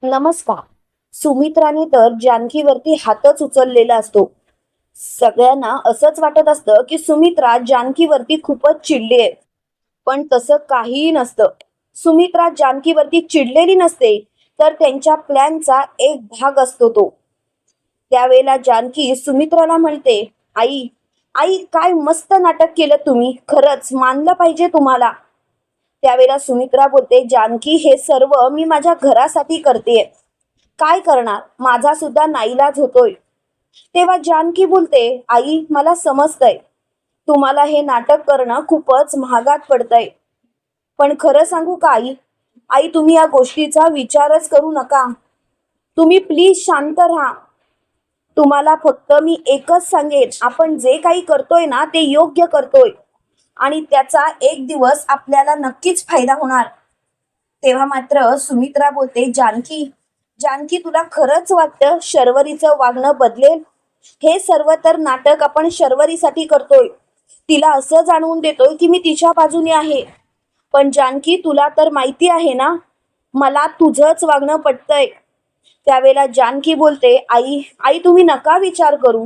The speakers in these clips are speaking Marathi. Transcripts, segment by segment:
नमस्कार. सुमित्राने तर जानकीवरती हातच उचललेला असतो. सगळ्यांना असंच वाटत असतं की सुमित्रा जानकीवरती खूपच चिडली आहे. पण तसं काहीही नसतं. सुमित्रा जानकीवरती चिडलेली नसते, तर त्यांच्या प्लॅनचा एक भाग असतो तो. त्यावेळेला जानकी सुमित्राला म्हणते, आई, आई काय मस्त नाटक केलं तुम्ही, खरंच मानलं पाहिजे तुम्हाला. त्यावेळेला सुमित्रा बोलते, जानकी हे सर्व मी माझ्या घरासाठी करतेय. काय करणार, माझा सुद्धा नाईलाज होतोय. तेव्हा जानकी बोलते, आई मला समजतंय, तुम्हाला हे नाटक करणं खूपच महागात पडतंय. पण खरं सांगू का आई, आई तुम्ही या गोष्टीचा विचारच करू नका. तुम्ही प्लीज शांत राहा. तुम्हाला फक्त मी एकच सांगेन, आपण जे काही करतोय ना ते योग्य करतोय आणि त्याचा एक दिवस आपल्याला नक्कीच फायदा होणार. तेव्हा मात्र सुमित्रा बोलते, जानकी, जानकी तुला खरंच वाटतं शर्वरीचं वागणं बदलेल? हे सर्व तर नाटक आपण शर्वरीसाठी करतोय. तिला असं जाणवून देतोय की मी तिच्या बाजूने आहे. पण जानकी तुला तर माहिती आहे ना, मला तुझंच वागणं पटतंय. त्यावेळेला जानकी बोलते, आई, आई तुम्ही नका विचार करू.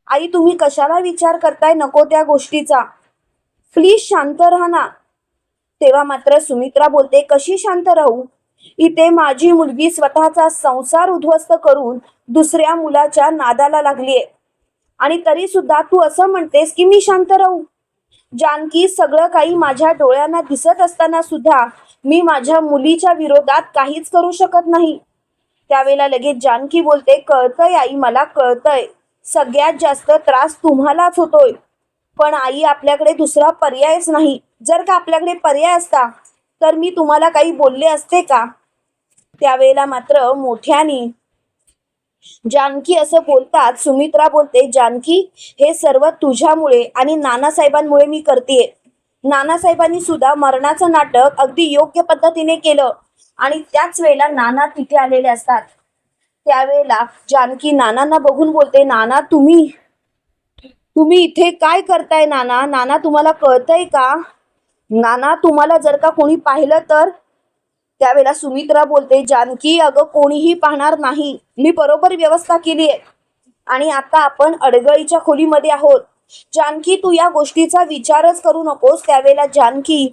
आई तुम्ही कशाला विचार करताय नको त्या गोष्टीचा? प्लीज शांत राहा ना. तेव्हा मात्र सुमित्रा बोलते, कशी शांत राहू? इथे माझी मुलगी स्वतःचा संसार उद्ध्वस्त करून दुसऱ्या मुलाच्या नादाला लागलीये आणि तरी सुद्धा तू असं म्हणतेस की मी शांत राहू? जानकी सगळं काही माझ्या डोळ्यांना दिसत असताना सुद्धा मी माझ्या मुलीच्या विरोधात काहीच करू शकत नाही. त्यावेळेला लगेच जानकी बोलते, कळतंय आई, मला कळतंय. सगळ्यात जास्त त्रास तुम्हालाच होतोय. पण आई आपल्याकडे दुसरा पर्यायच नाही. जर का आपल्याकडे पर्याय असता तर मी तुम्हाला काही बोलले असते का? त्यावेळेला मात्र मोठ्याने जानकी असं बोलतात सुमित्रा बोलते, जानकी हे सर्व तुझ्यामुळे आणि नानासाहेबांमुळे मी करतेय. नानासाहेबांनी सुद्धा मरणाचं नाटक अगदी योग्य पद्धतीने केलं आणि त्याच वेळेला नाना तिथे आलेले असतात. त्यावेळेला जानकी नानांना बघून बोलते, नाना तुम्ही तुम्ही इथे काय करताय? नाना, नाना तुम्हाला कळतंय का? नाना तुम्हाला जर का कोणी पाहिलं तर? त्यावेळेला सुमित्रा बोलते, जानकी अगं कोणीही पाहणार नाही, मी बरोबर व्यवस्था केली आहे आणि आता आपण अडगळीच्या खोलीमध्ये आहोत. जानकी तू या गोष्टीचा विचारच करू नकोस. त्यावेळेला जानकी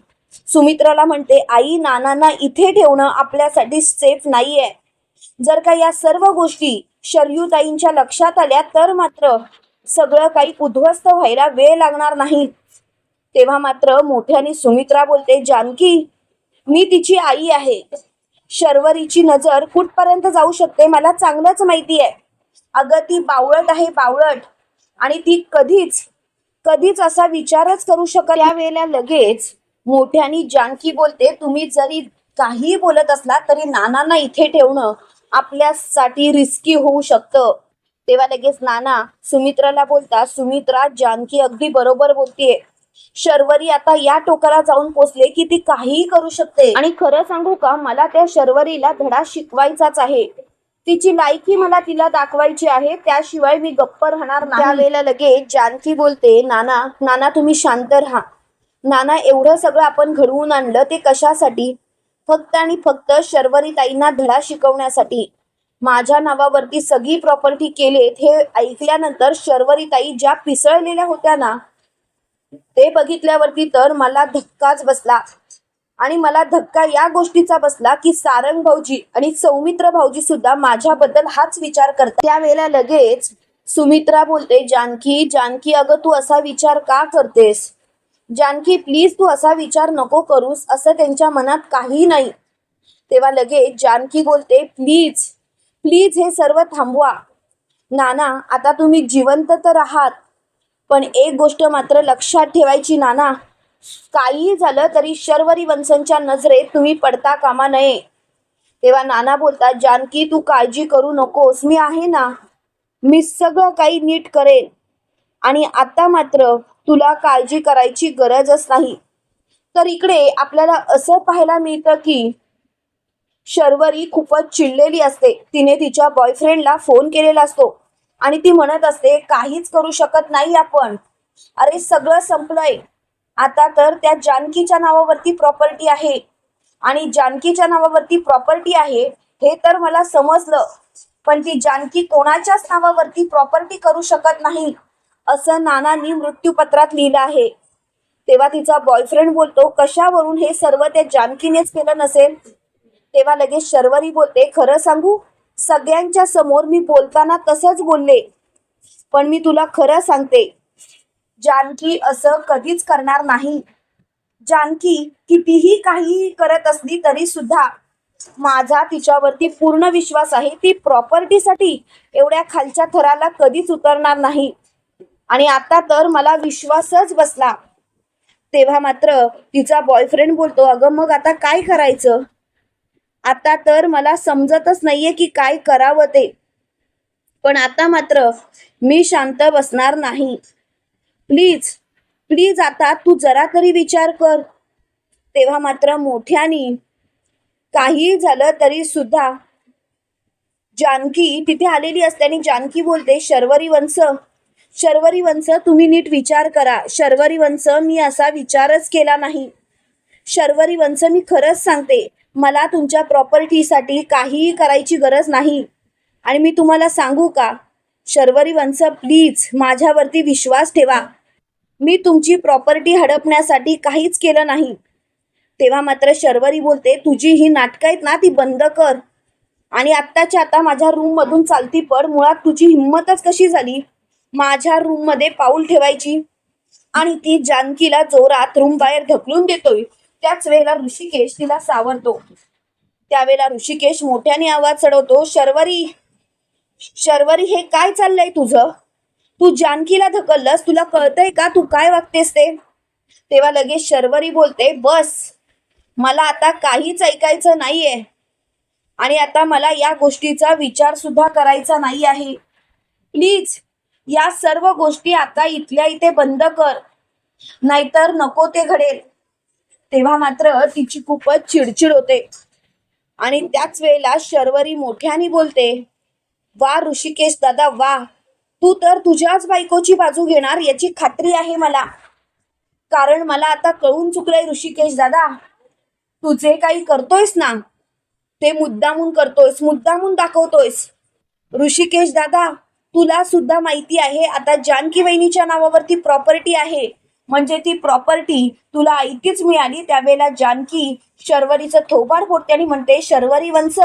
सुमित्राला म्हणते, आई नानांना इथे ठेवणं आपल्यासाठी सेफ नाहीये. जर का या सर्व गोष्टी शरयूताईंच्या लक्षात आल्या तर मात्र सगळं काही उद्ध्वस्त व्हायला वेळ लागणार नाही. तेव्हा मात्र मोठ्याने सुमित्रा बोलते, जानकी मी तिची आई आहे. शर्वरीची नजर कुठपर्यंत जाऊ शकते मला चांगलंच माहिती आहे. अगं ती बावळट आहे, बावळट, आणि ती कधीच कधीच असा विचारच करू शकत. त्यावेळेला लगेच मोठ्याने जानकी बोलते, तुम्ही जरी काही बोलत असला तरी नानांना इथे ठेवणं आपल्यासाठी रिस्की होऊ शकतं. तेव्हा लगेच नाना सुमित्राला बोलतात, सुमित्रा जानकी अगदी बरोबर बोलतीये. शर्वरी आता या टोकाला जाऊन पोचले की ती काहीही करू शकते आणि खरं सांगू का, मला त्या शर्वरीला धडा शिकवायचाच आहे. तिची लायकी मला तिला दाखवायची आहे, त्याशिवाय मी गप्प राहणार नाही. त्यावेळेला लगेच जानकी बोलते, नाना, नाना तुम्ही शांत राहा. नाना एवढं सगळं आपण घडवून आणलं ते कशासाठी? फक्त आणि फक्त शर्वरी ताईंना धडा शिकवण्यासाठी. माझ्या नावावरती सगळी प्रॉपर्टी केलेत हे ऐकल्यानंतर शर्वरी ताई ज्या पिसळलेल्या होत्या ना, ते बघितल्यावरती तर मला धक्काच बसला. आणि मला धक्का या गोष्टीचा बसला की सारंग भाऊजी आणि सौमित्र भाऊजी सुद्धा माझ्याबद्दल हाच विचार करतात. त्यावेळेला लगेच सुमित्रा बोलते, जानकी, जानकी अगं तू असा विचार का करतेस? जानकी प्लीज तू असा विचार नको करूस, असं त्यांच्या मनात काही नाही. तेव्हा लगेच जानकी बोलते, प्लीज प्लीज हे सर्व थांबवा. नाना आता तुम्ही जिवंत तर आहात, पण एक गोष्ट मात्र लक्षात ठेवायची नाना, काही झालं तरी शर्वरी वंशंच्या नजरेत तुम्ही पडता कामा नये. तेव्हा नाना बोलतात, जानकी तू काळजी करू नकोस, मी आहे ना, मी सगळं काही नीट करेन आणि आता मात्र तुला काळजी करायची गरजच नाही. तर इकडे आपल्याला असं पाहायला मिळतं की शर्वरी खूपच चिडलेली असते. तिने तिच्या बॉयफ्रेंडला फोन केलेला असतो आणि ती म्हणत असते, काहीच करू शकत नाही आपण, अरे सगळं संपलंय. आता तर त्या जानकीच्या नावावरती प्रॉपर्टी आहे आणि जानकीच्या नावावरती प्रॉपर्टी आहे हे तर मला समजलं, पण ती जानकी कोणाच्याच नावावरती प्रॉपर्टी करू शकत नाही असं नानांनी मृत्यूपत्रात लिहिलं आहे. तेव्हा तिचा बॉयफ्रेंड बोलतो, कशावरून हे सर्व त्या जानकीनेच केलं नसेल? तेव्हा लगेच शर्वरी बोलते, खरं सांगू, सगळ्यांच्या समोर मी बोलताना तसंच बोलले, पण मी तुला खरं सांगते, जानकी असं कधीच करणार नाही. जानकी कितीही काही करत असली तरी सुद्धा माझा तिच्यावरती पूर्ण विश्वास आहे. ती प्रॉपर्टीसाठी एवढ्या खालच्या थराला कधीच उतरणार नाही. आणि आता तर मला विश्वासच बसला. तेव्हा मात्र तिचा बॉयफ्रेंड बोलतो, अगं मग आता काय करायचं? आता तर मला समजतच नाहीये की काय करावं ते. पण आता मात्र मी शांत बसणार नाही. प्लीज प्लीज आता तू जरा तरी विचार कर. तेव्हा मात्र मोठ्यानी काही झालं तरी सुद्धा जानकी तिथे आलेली असते आणि जानकी बोलते, शर्वरी वंश तुम्ही नीट विचार करा. शर्वरी वंश मी असा विचारच केला नाही. शर्वरी वंश मी खरंच सांगते, मला तुमच्या प्रॉपर्टीसाठी काहीही करायची गरज नाही. आणि मी तुम्हाला सांगू का, शर्वरी वंश प्लीज माझ्यावरती विश्वास ठेवा. मी तुमची प्रॉपर्टी हडपण्यासाठी काहीच केलं नाही. तेव्हा मात्र शर्वरी बोलते, तुझी ही नाटकं आहेत ना ती बंद कर आणि आत्ताच्या आता माझ्या रूम मधून चालती पड. मुळात तुझी हिंमतच कशी झाली माझ्या रूम मध्ये पाऊल ठेवायची? आणि ती जानकीला जोरात रूम बाहेर ढकलून देतोय. त्याच वेळेला ऋषिकेश तिला सावरतो. त्यावेळेला ऋषिकेश मोठ्याने आवाज चढवतो, शर्वरी शर्वरी हे काय चाललंय तुझं? तू जानकीला ढकललंस, तुला कळतंय का तू काय वागतेस ते? तेव्हा लगेच शर्वरी बोलते, बस, मला आता काहीच ऐकायचं नाहीये आणि आता मला या गोष्टीचा विचार सुद्धा करायचा नाही आहे. प्लीज या सर्व गोष्टी आता इथल्या इथे बंद कर, नाहीतर नको ते घडेल. तेव्हा मात्र तिची खूपच चिडचिड होते आणि त्याच वेळेला शर्वरी मोठ्याने बोलते, वा ऋषिकेश दादा वा, तू तर तुझ्याच बायकोची बाजू घेणार याची खात्री आहे मला. कारण मला आता कळून चुकलंय ऋषिकेश दादा, तू जे काही करतोयस ना ते मुद्दामून करतोयस, मुद्दामून दाखवतोयस. ऋषिकेश दादा, तुला सुद्धा माहिती आहे आता जानकी वहिनीच्या नावावरती प्रॉपर्टी आहे, म्हणजे ती प्रॉपर्टी तुला आयतीच मिळाली. त्यावेळेला जानकी शर्वरीचं थोबाड फोडते आणि म्हणते, शर्वरी वंश,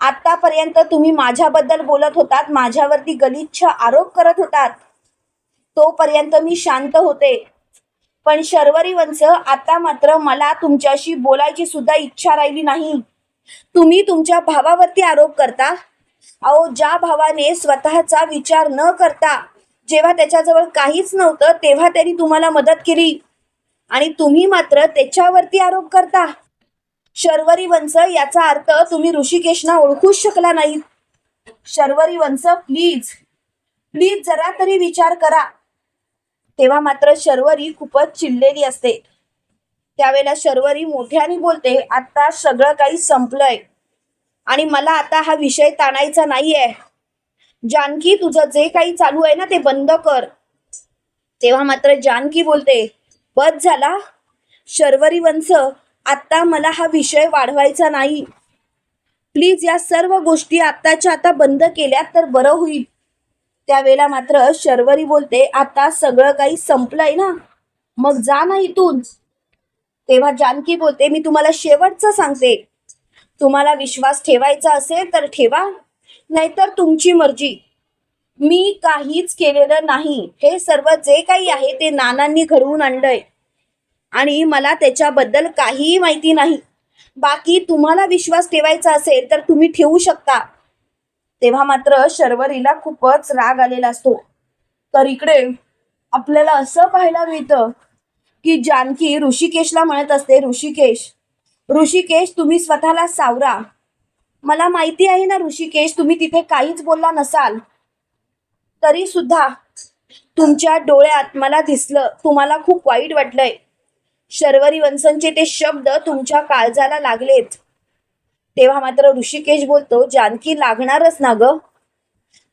आतापर्यंत तुम्ही माझ्याबद्दल बोलत होतात, माझ्यावरती गलिच्छ आरोप करत होतात, तोपर्यंत मी शांत होते. पण शर्वरी वंश, आता मात्र मला तुमच्याशी बोलायची सुद्धा इच्छा राहिली नाही. तुम्ही तुमच्या भावावरती आरोप करता. अहो, ज्या भावाने स्वतःचा विचार न करता, जेव्हा त्याच्याजवळ काहीच नव्हतं तेव्हा त्यांनी तुम्हाला मदत केली आणि तुम्ही मात्र त्याच्यावरती आरोप करता. शर्वरी वंश, याचा अर्थ तुम्ही ऋषिकेशना ओळखूच शकला नाही. शर्वरी वंश, प्लीज प्लीज जरा तरी विचार करा. तेव्हा मात्र शर्वरी खूपच चिडलेली असते. त्यावेळेला शर्वरी मोठ्याने बोलते, आता सगळं काही संपलंय आणि मला आता हा विषय ताणायचा नाहीये. जानकी, तुझं जे काही चालू आहे ना ते बंद कर. तेव्हा मात्र जानकी बोलते, बस झाला शर्वरी वंश, आता मला हा विषय वाढवायचा नाही. प्लीज या सर्व गोष्टी आत्ताच्या आता बंद केल्या तर बरं होईल. त्यावेळेला मात्र शर्वरी बोलते, आता सगळं काही संपलंय ना, मग जा ना इथून. तेव्हा जानकी बोलते, मी तुम्हाला शेवटचं सांगते, तुम्हाला विश्वास ठेवायचा असेल तर ठेवा, नाहीतर तुमची मर्जी. मी काहीच केलेलं नाही. हे सर्व जे काही आहे ते नानांनी घडवून आणलंय आणि मला त्याच्याबद्दल काहीही माहिती नाही. बाकी तुम्हाला विश्वास ठेवायचा असेल तर तुम्ही ठेवू शकता. तेव्हा मात्र शर्वरीला खूपच राग आलेला असतो. तर इकडे आपल्याला असं पाहायला मिळतं की जानकी ऋषिकेशला म्हणत असते, ऋषिकेश तुम्ही स्वतःला सावरा. मला माहिती आहे ना ऋषिकेश, तुम्ही तिथे काहीच बोलला नसाल तरी सुद्धा तुमच्या डोळ्यात मला दिसलं, तुम्हाला खूप वाईट वाटलंय. शर्वरी वंशंचे ते शब्द तुमच्या काळजाला लागलेत. तेव्हा मात्र ऋषिकेश बोलतो, जानकी लागणारच ना ग.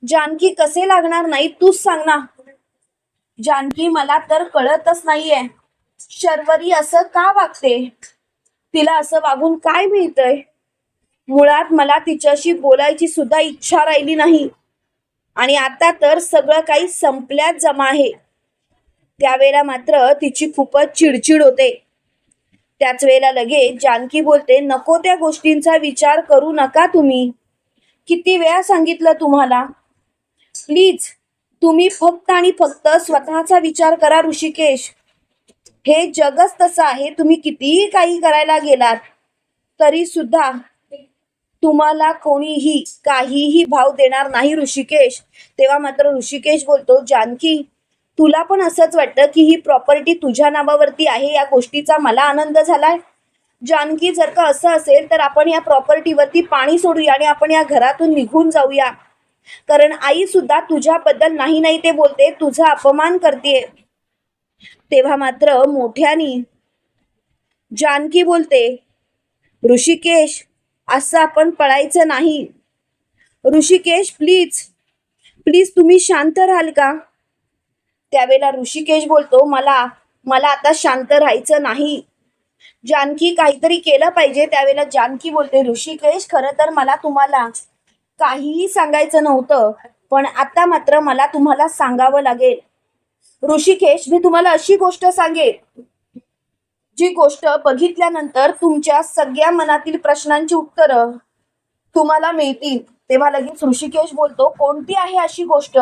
जानकी कसे लागणार नाही तूच सांग ना. जानकी, मला तर कळतच नाहीये शर्वरी असं का वागते, तिला असं वागून काय मिळतंय? मुळात मला तिच्याशी बोलायची सुद्धा इच्छा राहिली नाही. आणि आता तर सगळं काही संपल्यात जमा आहे. त्यावेळेला मात्र तिची खूपच चिडचिड होते. त्याच वेळेला लगेच जानकी बोलते, नको त्या गोष्टींचा विचार करू नका तुम्ही. किती वेळा सांगितलं तुम्हाला. प्लीज तुम्ही फक्त आणि फक्त स्वतःचा विचार करा ऋषिकेश. हे जगच तसं आहे. तुम्ही कितीही काही करायला गेलात तरी सुद्धा तुम्हाला कोणीही काहीही भाव देणार नाही ऋषिकेश. तेव्हा मात्र ऋषिकेश बोलतो, जानकी तुला पण असंच वाटतं की ही प्रॉपर्टी तुझ्या नावावरती आहे, या गोष्टीचा मला आनंद झालाय. जानकी जर का असं असेल तर आपण या प्रॉपर्टीवरती पाणी सोडूया आणि आपण या घरातून निघून जाऊया. कारण आई सुद्धा तुझ्याबद्दल नाही नाही ते बोलते, तुझा अपमान करते. तेव्हा मात्र मोठ्यानी जानकी बोलते, ऋषिकेश असं आपण पळायचं नाही. ऋषिकेश प्लीज प्लीज तुम्ही शांत राहाल का. त्यावेळेला ऋषिकेश बोलतो, मला आता शांत राहायचं नाही. जानकी काहीतरी केलं पाहिजे. त्यावेळेला जानकी बोलते, ऋषिकेश खरं तर मला तुम्हाला काहीही सांगायचं नव्हतं, पण आता मात्र मला तुम्हाला सांगावं लागेल. ऋषिकेश मी तुम्हाला अशी गोष्ट सांगेन जी गोष्ट बघितल्यानंतर तुमच्या सगळ्या मनातील प्रश्नांची उत्तरं तुम्हाला मिळतील. तेव्हा लगेच ऋषिकेश बोलतो, कोणती आहे अशी गोष्ट.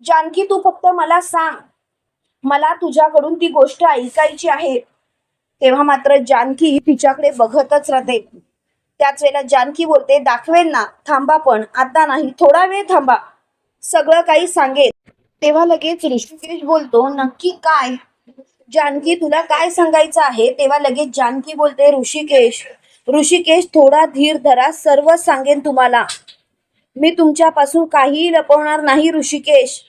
जानकी तू फक्त मला सांग, मला तुझ्याकडून ती गोष्ट ऐकायची आहे. तेव्हा मात्र जानकी तिच्याकडे बघतच राहते. त्याच वेळेला जानकी बोलते, दाखवेल ना, थांबा पण आता नाही, थोडा वेळ थांबा, सगळं काही सांगेल. तेव्हा लगेच ऋषिकेश बोलतो, नक्की काय जानकी तुला काय सांगायचं आहे. तेव्हा लगेच जानकी बोलते, ऋषिकेश ऋषिकेश थोडा धीर धरा, सर्व सांगेन तुम्हाला. मी तुमच्यापासून काहीही लपवणार नाही ऋषिकेश,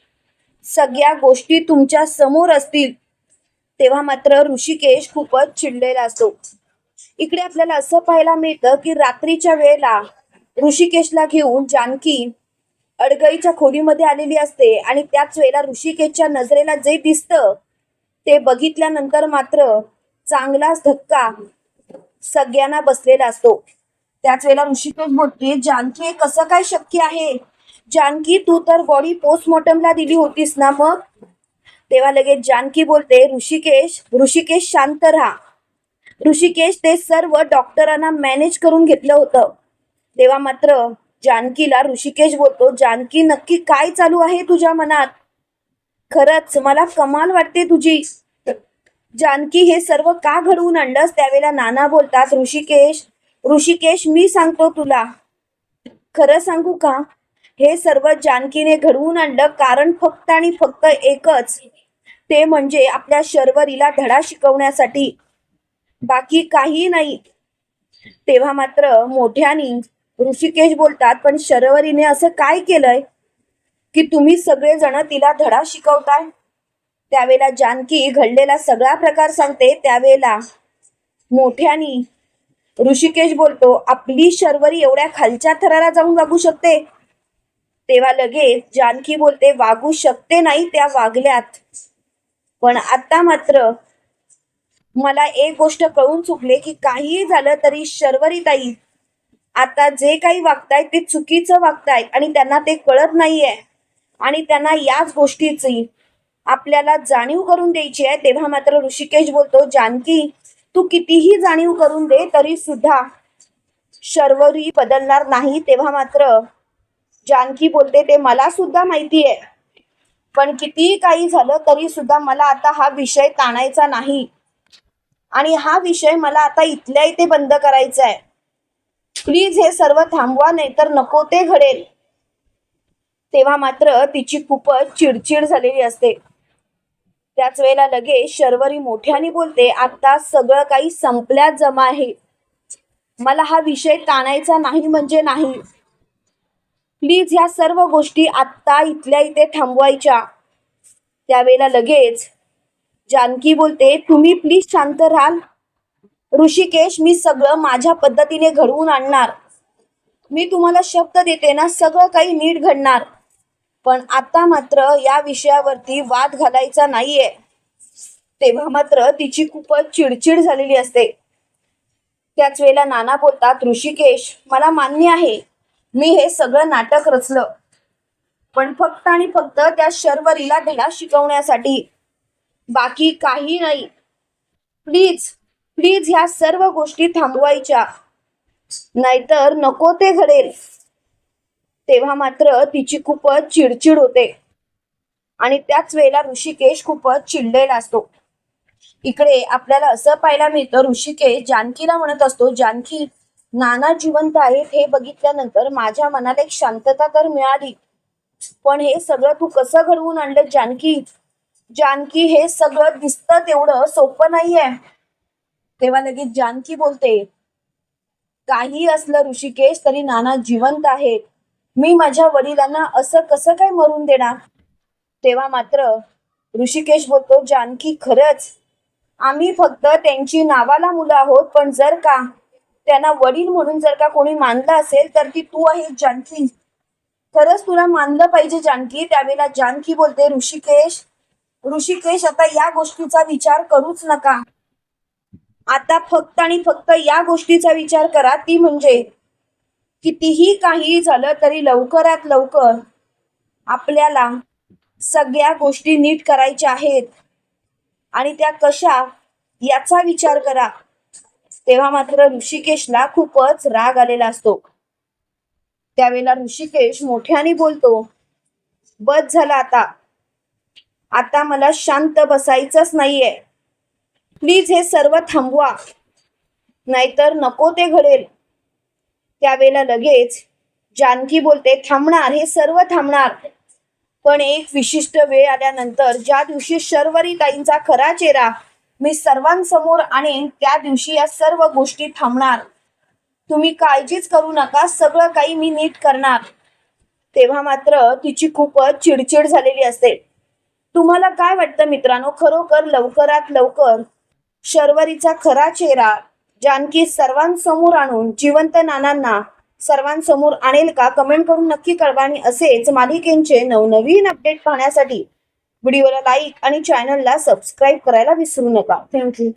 सगळ्या गोष्टी तुमच्या समोर असतील. तेव्हा मात्र ऋषिकेश खूपच चिडलेला असतो. इकडे आपल्याला असं पाहायला मिळतं की रात्रीच्या वेळेला ऋषिकेशला घेऊन जानकी अडगळीच्या खोलीमध्ये आलेली असते आणि त्याच वेळेला ऋषिकेशच्या नजरेला जे दिसतं ते बघितल्यानंतर मात्र चांगलाच धक्का सगळ्यांना बसलेला असतो. त्याच वेळेला ऋषिकेश बोलते, जानकी कसं काय शक्य आहे. जानकी तू तर बॉडी पोस्टमॉर्टमला दिली होतीस ना मग. तेव्हा लगेच जानकी बोलते, ऋषिकेश ऋषिकेश शांत राहा. ऋषिकेश ते सर्व डॉक्टरांना मॅनेज करून घेतलं होतं. तेव्हा मात्र जानकीला ऋषिकेश बोलतो, जानकी नक्की काय चालू आहे तुझ्या मनात. खरंच मला कमाल वाटते तुझी. जानकी हे सर्व का घडवून आणलंस. त्यावेळेला नाना बोलतात, ऋषिकेश ऋषिकेश मी सांगतो तुला, खरं सांगू का, हे सर्व जानकीने घडवून आणलं कारण फक्त आणि फक्त एकच, ते म्हणजे आपल्या शर्वरीला धडा शिकवण्यासाठी, बाकी काही नाही. तेव्हा मात्र मोठ्यानी ऋषिकेश बोलतात, पण शर्वरीने असं काय केलंय की तुम्ही सगळेजण तिला धडा शिकवताय. त्यावेळेला जानकी घडलेला सगळा प्रकार सांगते. त्यावेळेला मोठ्यानी ऋषिकेश बोलतो, आपली शर्वरी एवढ्या खालच्या थराला जाऊन वागू शकते. तेव्हा लगेच जानकी बोलते, वागू शकते नाही, त्या वागल्यात. पण आता मात्र मला एक गोष्ट कळून चुकले की काहीही झालं तरी शर्वरी ताई आता जे काही वागतायत ते चुकीचं वागतायत आणि त्यांना ते कळत नाहीये आणि त्यांना याच गोष्टीची आपल्याला जाणीव करून द्यायची आहे. तेव्हा मात्र ऋषिकेश बोलतो, जानकी तू कितीही जाणीव करून दे तरी सुद्धा शर्वरी बदलणार नाही. तेव्हा मात्र जानकी बोलते, ते मला सुद्धा माहिती आहे, पण कितीही काही झालं तरी सुद्धा मला आता हा विषय ताणायचा नाही आणि हा विषय मला आता इथल्या इथे बंद करायचा आहे. प्लीज हे सर्व थांबवा, नाहीतर नको ते घडेल. तेव्हा मात्र तिची खूपच चिडचिड झालेली असते. त्याच वेळेला लगेच शर्वरी मोठ्याने बोलते, आता सगळं काही संपल्यात जमा आहे, मला हा विषय ताणायचा नाही म्हणजे नाही. प्लीज ह्या सर्व गोष्टी आत्ता इथल्या इथे थांबवायच्या. त्यावेळेला लगेच जानकी बोलते, तुम्ही प्लीज शांत राहाल. ऋषिकेश मी सगळं माझ्या पद्धतीने घडवून आणणार. मी तुम्हाला शब्द देते ना, सगळं काही नीट घडणार. पण आता मात्र या विषयावरती वाद घालायचा नाहीये. तेव्हा मात्र तिची खूपच चिडचिड झालेली असते. त्याच वेळेला नाना बोलतात, ऋषिकेश मला मान्य आहे, मी हे सगळं नाटक रचलं, पण फक्त आणि फक्त त्या शर्वरीला धडा शिकवण्यासाठी, बाकी काही नाही. प्लीज प्लीज ह्या सर्व गोष्टी थांबवायच्या, नाहीतर नको ते घडेल. तेव्हा मात्र तिची खूपच चिडचिड होते आणि त्याच वेळेला ऋषिकेश खूपच चिडलेला असतो. इकडे आपल्याला असं पाहायला मिळतं, ऋषिकेश जानकीला म्हणत असतो, जानकी नाना जिवंत आहेत हे बघितल्यानंतर माझ्या मनाला एक शांतता तर मिळाली, पण हे सगळं तू कसं घडवून आणलं जानकी? जानकी हे सगळं दिसतं तेवढं सोपं नाहीये. तेव्हा लगेच जानकी बोलते, काही असलं ऋषिकेश तरी नाना जिवंत आहेत, मी माझ्या वडिलांना असं कसं काय मरून देणार? तेव्हा मात्र ऋषिकेश बोलतो, जानकी खरंच आम्ही फक्त त्यांची नावाला मुलं आहोत, पण जर का त्यांना वडील म्हणून जर का कोणी मानलं असेल तर ती तू आहे जानकी. खरंच तुला मानलं पाहिजे जानकी. त्यावेळेला जानकी बोलते, ऋषिकेश ऋषिकेश आता या गोष्टीचा विचार करूच नका. आता फक्त आणि फक्त या गोष्टीचा विचार करा, ती म्हणजे कितीही काही झालं तरी लवकरात लवकर आपल्याला सगळ्या गोष्टी नीट करायच्या आहेत आणि त्या कशा याचा विचार करा. तेव्हा मात्र ऋषिकेशला खूपच राग आलेला असतो. त्यावेळेला ऋषिकेश मोठ्याने बोलतो, बस झालं आता, आता मला शांत बसायचंच नाहीये. प्लीज हे सर्व थांबवा, नाहीतर नको ते घडेल. त्यावेळेला लगेच जानकी बोलते, थांबणार, हे सर्व थांबणार, पण एक विशिष्ट वेळ आल्यानंतर, ज्या दिवशी शर्वरी ताईंचा खरा चेहरा मी सर्वांसमोर आणेन, त्या दिवशी या सर्व गोष्टी थांबणार. तुम्ही काळजीच करू नका, सगळं काही मी नीट करणार. तेव्हा मात्र तिची खूपच चिडचिड झालेली असते. तुम्हाला काय वाटतं मित्रांनो, खरोखर लवकरात लवकर शर्वरीचा खरा चेहरा जानकी सर्वांसमोर आणून जिवंत नानांना सर्वांसमोर आणेल का? कमेंट करून नक्की कळवा आणि असेच मालिकेंचे नवनवीन अपडेट पाहण्यासाठी व्हिडिओला लाईक आणि चॅनलला सबस्क्राईब करायला विसरू नका. थँक्यू.